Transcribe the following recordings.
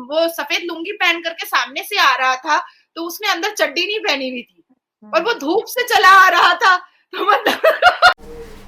वो सफेद लुंगी पहन करके सामने से आ रहा था, तो उसने अंदर चड्डी नहीं पहनी हुई थी और वो धूप से चला आ रहा था, तो मतलब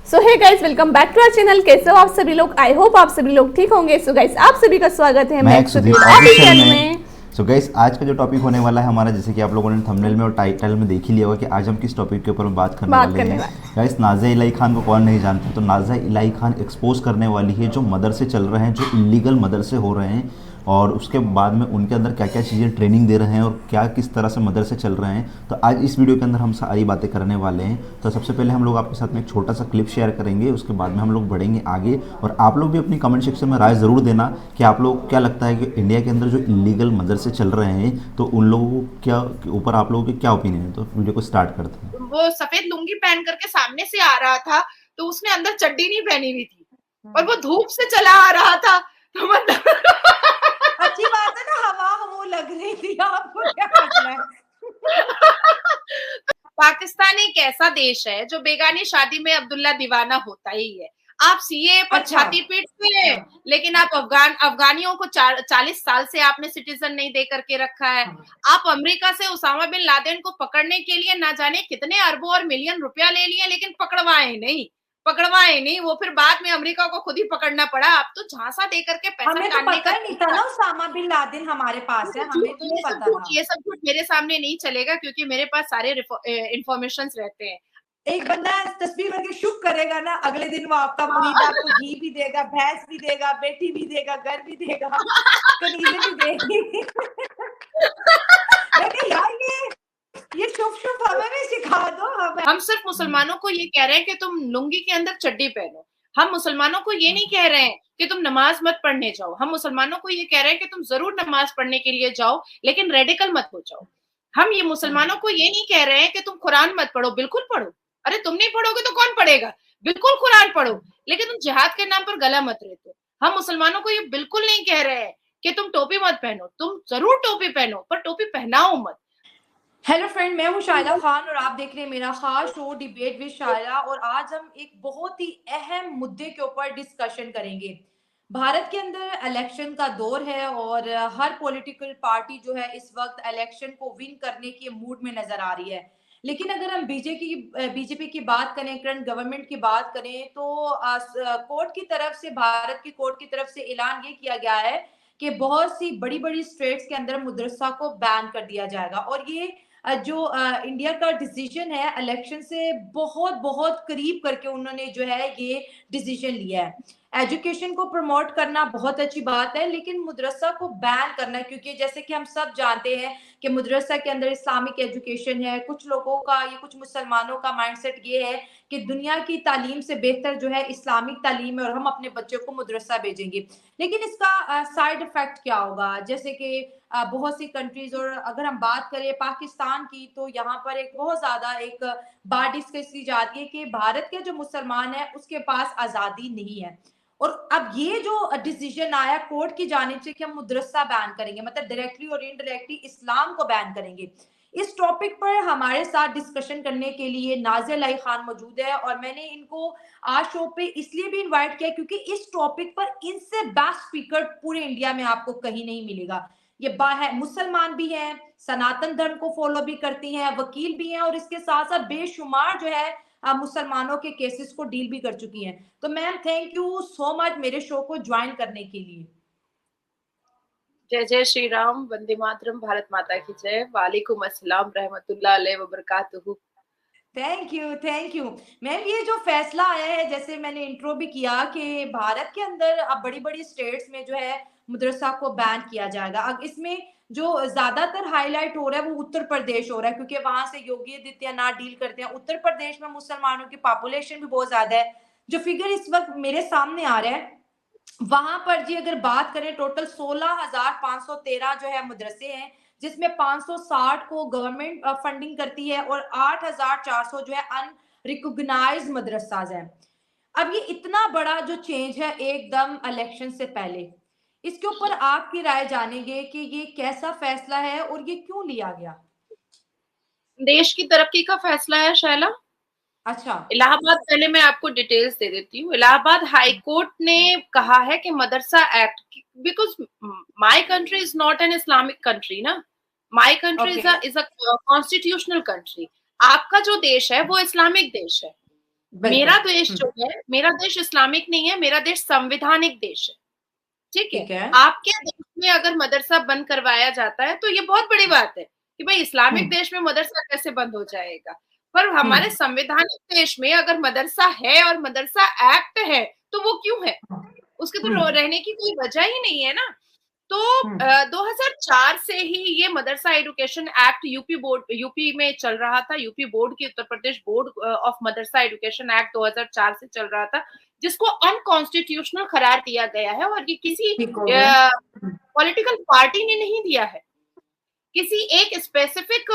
so hey guys, welcome back to our channel. कैसे हो आप सभी लोग? आई होप आप सभी लोग ठीक होंगे। सो गाइस, आप सभी का स्वागत है मैक्स सुदीप ऑफिशियल में। सो गाइस, आज का जो टॉपिक होने वाला है हमारा, जैसे कि आप लोगों ने थंबनेल में और टाइटल में देख ही लिया होगा कि आज हम किस टॉपिक के ऊपर बात करने वाले हैं। गाइस, नाज़िया इलाही खान को कौन नहीं जानता, तो नाज़िया इलाही खान एक्सपोज करने वाली है जो मदरसे चल रहे हैं, जो इलीगल मदरसे हो रहे हैं, और उसके बाद में उनके अंदर क्या क्या चीज़ें ट्रेनिंग दे रहे हैं और क्या किस तरह से मदरसे चल रहे हैं। तो आज इस वीडियो के अंदर हम सारी बातें करने वाले हैं। तो सबसे पहले हम लोग आपके साथ में एक छोटा सा क्लिप शेयर करेंगे, उसके बाद में हम लोग बढ़ेंगे आगे, और आप लोग भी अपनी कमेंट सेक्शन में राय ज़रूर देना कि आप लोग क्या लगता है कि इंडिया के अंदर जो इलीगल मदरसे चल रहे हैं, तो उन लोगों क्या ऊपर आप लोगों के क्या ओपिनियन है। तो वीडियो को स्टार्ट करते हैं। वो सफेद लुंगी पहन करके सामने से आ रहा था, तो उसने अंदर चड्डी नहीं पहनी हुई थी और वो धूप से चला आ रहा था, तो मतलब अच्छी बात है ना, हवा वो लग रही थी। आपको क्या मसला है? पाकिस्तान एक ऐसा देश है जो बेगानी शादी में अब्दुल्ला दीवाना होता ही है। आप सीए पर छाती पीटते हैं, लेकिन आप अफगानियों को 40 साल से आपने सिटीजन नहीं दे करके रखा है। आप अमेरिका से उसामा बिन लादेन को पकड़ने के लिए ना जाने कितने अरबों और मिलियन रुपया ले लिए, लेकिन पकड़वाए नहीं। वो फिर बाद में अमेरिका को खुद ही पकड़ना पड़ा। आप तो झांसा दे करके पैसा हमें तो पता नहीं था ना उसामा बिन लादेन हमारे पास है, हमें तो नहीं पता था। ये सब कुछ मेरे सामने नहीं चलेगा, क्योंकि मेरे पास सारे इंफॉर्मेशन रहते हैं। एक बंदा तस्वीर करके शुभ करेगा ना, अगले दिन वो आपका मुरीद आपको घी भी देगा, भैंस भी देगा, बेटी भी देगा, घर भी देगा, कनीज़े भी देगी। लेकिन यार ये शुभ हमें भी सिखा दो। हम सिर्फ मुसलमानों को ये कह रहे हैं कि तुम लुंगी के अंदर चड्डी पहनो। हम मुसलमानों को ये नहीं कह रहे हैं कि तुम नमाज मत पढ़ने जाओ। हम मुसलमानों को ये कह रहे हैं कि तुम जरूर नमाज पढ़ने के लिए जाओ, लेकिन रेडिकल मत हो जाओ। हम ये मुसलमानों को ये नहीं कह रहे हैं कि तुम कुरान मत पढ़ो। बिल्कुल पढ़ो, अरे तुम नहीं पढ़ोगे तो कौन पढ़ेगा। बिल्कुल कुरान पढ़ो, लेकिन तुम जिहाद के नाम पर गला मत रेतो। हम मुसलमानों को ये बिल्कुल नहीं कह रहे हैं कि तुम टोपी मत पहनो। तुम जरूर टोपी पहनो, पर टोपी पहनाओ मत। हेलो फ्रेंड, मैं हूं शायला खान और आप देख रहे हैं मेरा खास शो डिबेट विद शायला। और आज हम एक बहुत ही अहम मुद्दे के ऊपर डिस्कशन करेंगे। भारत के अंदर इलेक्शन का दौर है और हर पॉलिटिकल पार्टी जो है इस वक्त इलेक्शन को विन करने के मूड में नजर आ रही है। लेकिन अगर हम बीजेपी की बात करें, करंट गवर्नमेंट की बात करें, तो कोर्ट की तरफ से, भारत की कोर्ट की तरफ से ऐलान ये किया गया है कि बहुत सी बड़ी बड़ी स्टेट्स के अंदर मदरसा को बैन कर दिया जाएगा। और ये जो इंडिया का डिसीजन है इलेक्शन से बहुत बहुत करीब करके उन्होंने जो है ये डिसीजन लिया है। एजुकेशन को प्रमोट करना बहुत अच्छी बात है, लेकिन मदरसा को बैन करना, क्योंकि जैसे कि हम सब जानते हैं कि मदरसा के अंदर इस्लामिक एजुकेशन है। कुछ लोगों का, ये कुछ मुसलमानों का माइंडसेट ये है कि दुनिया की तालीम से बेहतर जो है इस्लामिक तालीम है और हम अपने बच्चों को मदरसा भेजेंगे। लेकिन इसका साइड इफेक्ट क्या होगा? जैसे कि बहुत सी कंट्रीज, और अगर हम बात करें पाकिस्तान की, तो यहाँ पर एक बहुत ज्यादा एक बात डिस्कस की जाती है कि भारत के जो मुसलमान है उसके पास आजादी नहीं है। और अब ये जो डिसीजन आया कोर्ट की जानिब से कि हम मदरसा बैन करेंगे, मतलब डायरेक्टली और इनडायरेक्टली इस्लाम को बैन करेंगे। इस टॉपिक पर हमारे साथ डिस्कशन करने के लिए नाज़िया इलाही खान मौजूद है, और मैंने इनको आज शो पे इसलिए भी इनवाइट किया क्योंकि इस टॉपिक पर इनसे बेस्ट स्पीकर पूरे इंडिया में आपको कहीं नहीं मिलेगा। ये है, मुसलमान भी हैं, सनातन धर्म को फॉलो भी करती हैं, वकील भी हैं, और इसके साथ साथ बेशुमार जो है मुसलमानों के केसेस को डील भी कर चुकी हैं। तो ma'am, thank you so much मेरे शो को ज्वाइन करने के लिए। जय जय श्री राम, वंदे मातरम, भारत माता की जय, वालेकुम अस्सलाम रहमतुल्लाह अलैहि व बरकातुहू। Thank you ma'am. ये जो फैसला आया है, जैसे मैंने इंट्रो भी किया कि भारत के अंदर अब बड़ी बड़ी स्टेट्स में जो है मदरसा को बैन किया जाएगा। अब इसमें जो ज्यादातर हाईलाइट हो रहा है वो उत्तर प्रदेश हो रहा है, क्योंकि वहां से योगी आदित्यनाथ डील करते हैं। उत्तर प्रदेश में मुसलमानों की पॉपुलेशन भी बहुत ज्यादा है। जो फिगर इस वक्त मेरे सामने आ रहा है, वहां पर जी अगर बात करें, टोटल 16,513 जो है मदरसे हैं, जिसमें 560 को गवर्नमेंट फंडिंग करती है और 8,400 जो है अनरिकॉग्नाइज्ड मदरसाज हैं। अब ये इतना बड़ा जो चेंज है एकदम इलेक्शन से पहले, इसके ऊपर आपकी राय जानेंगे कि ये कैसा फैसला है और ये क्यों लिया गया? देश की तरक्की का फैसला है शैला। अच्छा, इलाहाबाद, पहले मैं आपको डिटेल्स दे देती हूँ। इलाहाबाद हाई कोर्ट ने कहा है कि मदरसा act, because my country is not an Islamic country ना, my country okay, is a constitutional country. आपका जो देश है वो इस्लामिक देश है। बिल्कुल। मेरा देश जो है, मेरा देश इस्लामिक नहीं है, मेरा देश संवैधानिक देश है। ठीक है। ठीक है। आपके देश में अगर मदरसा बंद करवाया जाता है तो ये बहुत बड़ी बात है कि भाई इस्लामिक हम्म देश में मदरसा कैसे बंद हो जाएगा। पर हमारे हम्म संवैधानिक देश में अगर मदरसा है और मदरसा एक्ट है तो वो क्यों है? उसके तो हम्म रहने की कोई वजह ही नहीं है ना। तो हम्म 2004 से ही ये मदरसा एजुकेशन एक्ट यूपी में चल रहा था। यूपी बोर्ड की, उत्तर प्रदेश बोर्ड ऑफ मदरसा एजुकेशन एक्ट 2004 से चल रहा था, जिसको अनकॉन्स्टिट्यूशनल करार दिया गया है। और ये किसी ठीक हो गया। पॉलिटिकल पार्टी ने नहीं दिया है, किसी एक स्पेसिफिक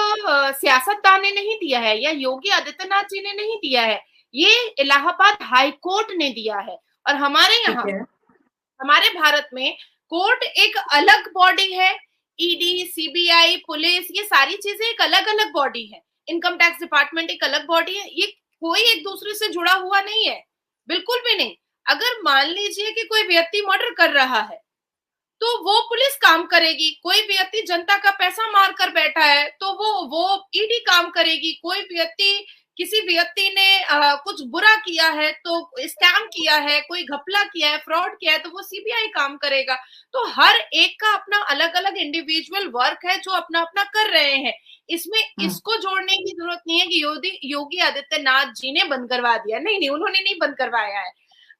सियासतदान ने नहीं दिया है, या योगी आदित्यनाथ जी ने नहीं दिया है, ये इलाहाबाद हाई कोर्ट ने दिया है। और हमारे ठीक यहाँ, है। हमारे भारत में कोर्ट एक अलग बॉडी है। ईडी, सीबीआई, पुलिस, ये सारी चीजें एक अलग अलग बॉडी है। इनकम टैक्स डिपार्टमेंट एक अलग बॉडी है। ये कोई एक दूसरे से जुड़ा हुआ नहीं है, बिल्कुल भी नहीं। अगर मान लीजिए कि कोई व्यक्ति मर्डर कर रहा है तो वो पुलिस काम करेगी। कोई व्यक्ति जनता का पैसा मार कर बैठा है तो वो ईडी काम करेगी। कोई व्यक्ति, किसी व्यक्ति ने कुछ बुरा किया है, तो स्कैम किया है, कोई घपला किया है, फ्रॉड किया है, तो वो सीबीआई काम करेगा। तो हर एक का अपना अलग अलग इंडिविजुअल वर्क है जो अपना अपना कर रहे हैं। इसमें इसको जोड़ने की जरूरत नहीं है कि योगी आदित्यनाथ जी ने बंद करवा दिया। नहीं नहीं, उन्होंने नहीं बंद करवाया है।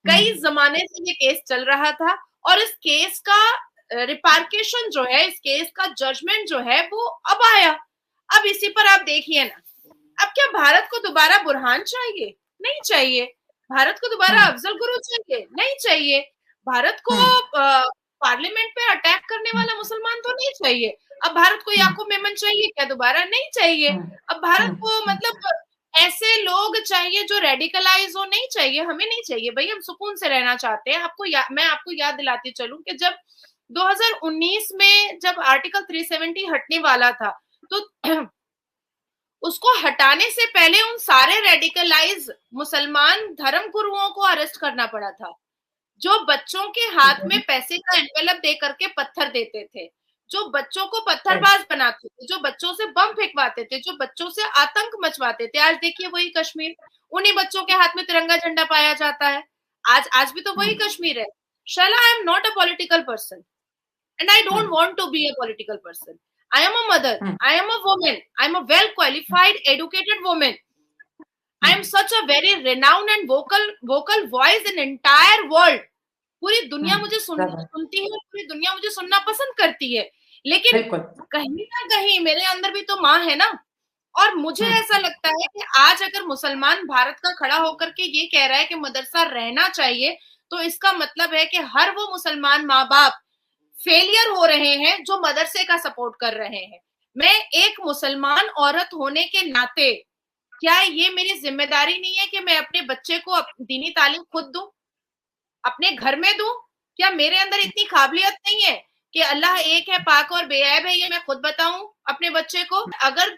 कई जमाने से ये केस चल रहा था और इस केस का रिपार्केशन जो है, इस केस का जजमेंट जो है वो अब आया। अब इसी पर आप देखिए ना, अब क्या भारत को दोबारा बुरहान चाहिए? नहीं चाहिए। भारत को दोबारा अफजल गुरु चाहिए? नहीं चाहिए। भारत को पार्लियामेंट पे अटैक करने वाला मुसलमान तो नहीं चाहिए। अब भारत को याकूब मेमन चाहिए क्या दोबारा? नहीं चाहिए। अब भारत को मतलब ऐसे लोग चाहिए जो रेडिकलाइज हो? नहीं चाहिए, हमें नहीं चाहिए भाई, हम सुकून से रहना चाहते हैं। मैं आपको याद दिलाती चलूं कि जब 2019 में जब आर्टिकल 370 हटने वाला था, तो उसको हटाने से पहले उन सारे रेडिकलाइज मुसलमान धर्म गुरुओं को अरेस्ट करना पड़ा था, जो बच्चों के हाथ में पैसे का एनवेलप दे करके पत्थर देते थे, जो बच्चों को पत्थरबाज बनाते थे, जो बच्चों से बम फेंकवाते थे, जो बच्चों से आतंक मचवाते थे। आज देखिए वही कश्मीर, उन्हीं बच्चों के हाथ में तिरंगा झंडा पाया जाता है। आज भी तो वही कश्मीर है। Shaila, I am not a political person and I don't want to be a political person. I am a mother. I am a woman. I am a well qualified, educated woman. I am such a very renowned and vocal voice in entire world. पूरी दुनिया मुझे सुनती है, पूरी दुनिया मुझे सुनना पसंद करती है। लेकिन कहीं ना कहीं मेरे अंदर भी तो माँ है ना। और मुझे ऐसा लगता है कि आज अगर मुसलमान भारत का खड़ा होकर के ये कह रहा है कि मदरसा रहना चाहिए, तो इसका मतलब है कि हर वो मुसलमान माँ बाप फेलियर हो रहे हैं जो मदरसे का सपोर्ट कर रहे हैं। मैं एक मुसलमान औरत होने के नाते, क्या ये मेरी जिम्मेदारी नहीं है कि मैं अपने बच्चे को दीनी तालीम खुद दूं, अपने घर में दूं? क्या मेरे अंदर इतनी काबिलियत नहीं है कि अल्लाह एक है, पाक और बेऐब है, ये मैं खुद बताऊं अपने बच्चे को? अगर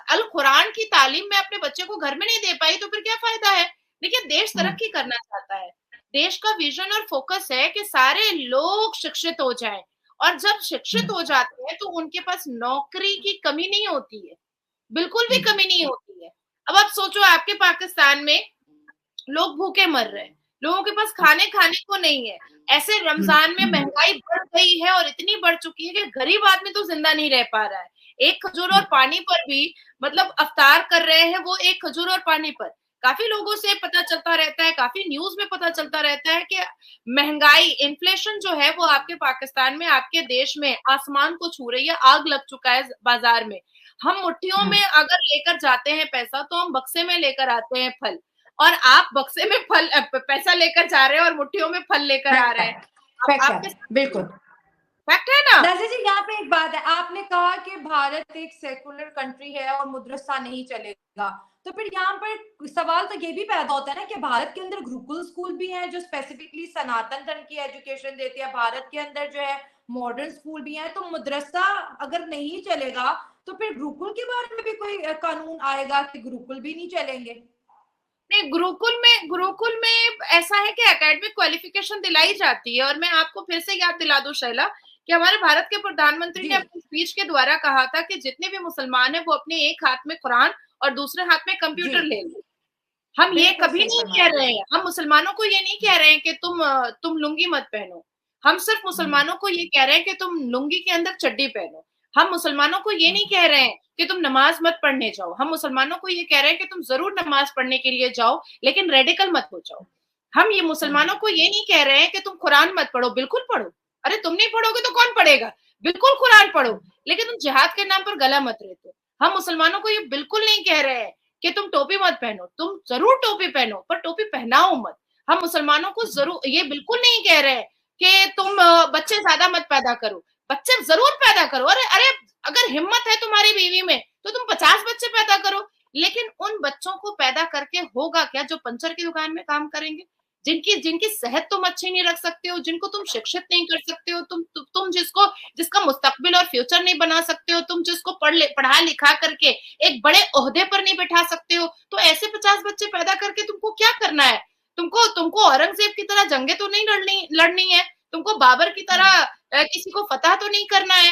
अल कुरान की तालीम मैं अपने बच्चे को घर में नहीं दे पाई तो फिर क्या फायदा है? देखिए, देश तरक्की करना चाहता है, देश का विजन और फोकस है कि सारे लोग शिक्षित हो जाएं, और जब शिक्षित हो जाते हैं तो उनके पास नौकरी की कमी नहीं होती है, बिल्कुल भी कमी नहीं होती है। अब आप सोचो, आपके पाकिस्तान में लोग भूखे मर रहे हैं, लोगों के पास खाने को नहीं है। ऐसे रमजान में महंगाई बढ़ गई है और इतनी बढ़ चुकी है कि गरीब आदमी तो जिंदा नहीं रह पा रहा है। एक खजूर और पानी पर भी मतलब अफ्तार कर रहे हैं वो, एक खजूर और पानी पर। काफी लोगों से पता चलता रहता है, काफी न्यूज में पता चलता रहता है कि महंगाई, इन्फ्लेशन जो है वो आपके पाकिस्तान में, आपके देश में आसमान को छू रही है, आग लग चुका है बाजार में। हम मुट्ठियों में अगर लेकर जाते हैं पैसा तो हम बक्से में लेकर आते हैं फल, और आप बक्से में पैसा लेकर जा रहे हैं और मुट्ठियों में फल लेकर आ रहे हैं। बिल्कुल फैक्ट है ना। नाज़िया जी, यहाँ पे एक बात है, आपने कहा कि भारत एक सेकुलर कंट्री है और मदरसा नहीं चलेगा, तो फिर यहाँ पर सवाल तो ये भी पैदा होता है ना कि भारत के अंदर गुरुकुल स्कूल भी हैं जो स्पेसिफिकली सनातन धर्म की एजुकेशन देते हैं, भारत के अंदर जो है मॉडर्न स्कूल भी हैं, तो मदरसा अगर नहीं चलेगा तो फिर गुरुकुल के बारे में भी कोई कानून आएगा कि गुरुकुल भी नहीं चलेंगे? नहीं, गुरुकुल में ऐसा है कि एकेडमिक क्वालिफिकेशन दिलाई जाती है। और मैं आपको फिर से याद दिला दूं शैला, कि हमारे भारत के प्रधानमंत्री ने अपनी स्पीच के द्वारा कहा था कि जितने भी मुसलमान हैं वो अपने एक हाथ में कुरान और दूसरे हाथ में कंप्यूटर ले लें। हम ये कभी नहीं कह रहे हैं, हम मुसलमानों को ये नहीं कह रहे हैं कि तुम लुंगी मत पहनो। हम सिर्फ मुसलमानों को ये कह रहे हैं कि तुम लुंगी के अंदर चड्डी पहनो। हम मुसलमानों को ये नहीं कह रहे हैं कि तुम नमाज मत पढ़ने जाओ। हम मुसलमानों को ये कह रहे हैं कि तुम जरूर नमाज पढ़ने के लिए जाओ, लेकिन रेडिकल मत हो जाओ। हम ये मुसलमानों को ये नहीं कह रहे हैं कि तुम कुरान मत पढ़ो, बिल्कुल पढ़ो। अरे तुम नहीं पढ़ोगे तो कौन पढ़ेगा? बिल्कुल कुरान पढ़ो, लेकिन तुम जिहाद के नाम पर गला मत रेतो। हम मुसलमानों को ये बिल्कुल नहीं कह रहे हैं कि तुम टोपी मत पहनो। तुम जरूर टोपी पहनो, पर टोपी पहनाओ मत। हम मुसलमानों को जरूर ये बिल्कुल नहीं कह रहे हैं कि तुम बच्चे ज्यादा मत पैदा करो। बच्चे जरूर पैदा करो। अरे अरे अगर हिम्मत है तुम्हारी बीवी में तो तुम 50 बच्चे पैदा करो, लेकिन उन बच्चों को पैदा करके होगा क्या जो पंचर की दुकान में काम करेंगे, जिनकी जिनकी सेहत तुम अच्छी नहीं रख सकते हो, जिनको तुम शिक्षित नहीं कर सकते हो, तुम जिसका मुस्तकबिल और फ्यूचर नहीं बना सकते हो, तुम जिसको पढ़ा लिखा करके एक बड़े ओहदे पर नहीं बैठा सकते हो। तो ऐसे 50 बच्चे पैदा करके तुमको क्या करना है? तुमको औरंगजेब की तरह जंगे तो नहीं लड़नी है। तुमको बाबर की तरह किसी को फतह तो नहीं करना है।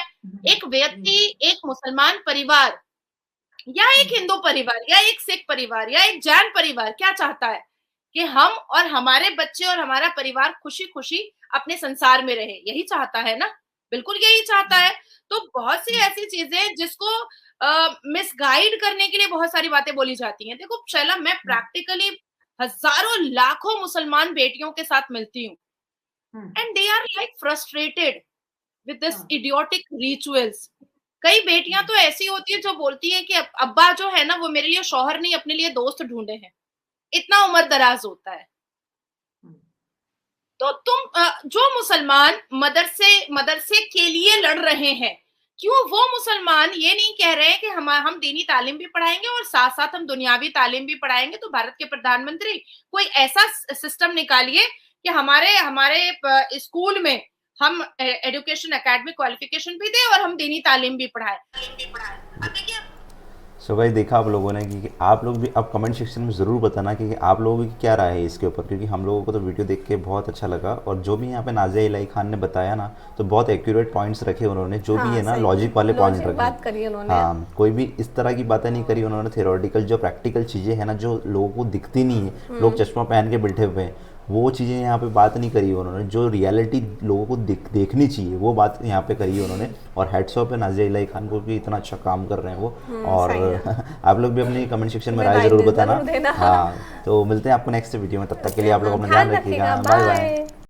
एक व्यक्ति, एक मुसलमान परिवार या एक हिंदू परिवार या एक सिख परिवार या एक जैन परिवार क्या चाहता है? कि हम और हमारे बच्चे और हमारा परिवार खुशी खुशी अपने संसार में रहे। यही चाहता है ना? बिल्कुल यही चाहता है। तो बहुत सी ऐसी चीजें जिसको मिसगाइड करने के लिए बहुत सारी बातें बोली जाती हैं। देखो शैला, मैं प्रैक्टिकली हजारों लाखों मुसलमान बेटियों के साथ मिलती हूँ, and they are like frustrated with this idiotic rituals. कई बेटियां तो ऐसी होती है जो बोलती है कि अब्बा जो है ना वो मेरे लिए शौहर नहीं, अपने लिए दोस्त ढूंढे हैं। इतना उम्र दराज होता है। तो तुम जो मुसलमान मदरसे के लिए लड़ रहे हैं, क्यों वो मुसलमान ये नहीं कह रहे हैं कि हम दीनी तालीम भी पढ़ाएंगे और साथ साथ हम दुनियावी तालीम भी पढ़ाएंगे? तो भारत के प्रधानमंत्री कोई ऐसा सिस्टम निकालिए कि हमारे स्कूल में हम एजुकेशन एकेडमिक क्वालिफिकेशन भी दे और हम दीनी तालीम भी पढ़ाए। अब देखिए, सो गाइस, देखा आप लोगों ने कि आप लोग भी अब कमेंट सेक्शन में ज़रूर बताना कि आप लोगों की क्या राय है इसके ऊपर, क्योंकि हम लोगों को तो वीडियो देख के बहुत अच्छा लगा। और जो भी यहाँ पे नाज़िया इलाही खान ने बताया ना, तो बहुत एक्यूरेट पॉइंट्स रखे उन्होंने, जो भी है ना लॉजिक वाले पॉइंट रखे। हाँ, कोई भी इस तरह की बातें नहीं करी उन्होंने। थ्योरेटिकल जो प्रैक्टिकल चीज़ें हैं ना, जो लोगों को दिखती नहीं है, लोग चश्मा पहन के बैठे हुए हैं, वो चीज़ें यहाँ पे बात नहीं करी उन्होंने। जो रियलिटी लोगों को देखनी चाहिए वो बात यहाँ पे करी उन्होंने। और हेड्स ऑफ है नाज़िया इलाही खान को कि इतना अच्छा काम कर रहे हैं वो। और आप लोग भी अपनी कमेंट सेक्शन में राय जरूर बताना। हाँ, तो मिलते हैं आपको नेक्स्ट वीडियो में। तब तक के लिए आप लोग अपना ध्यान रखिएगा। Bye bye.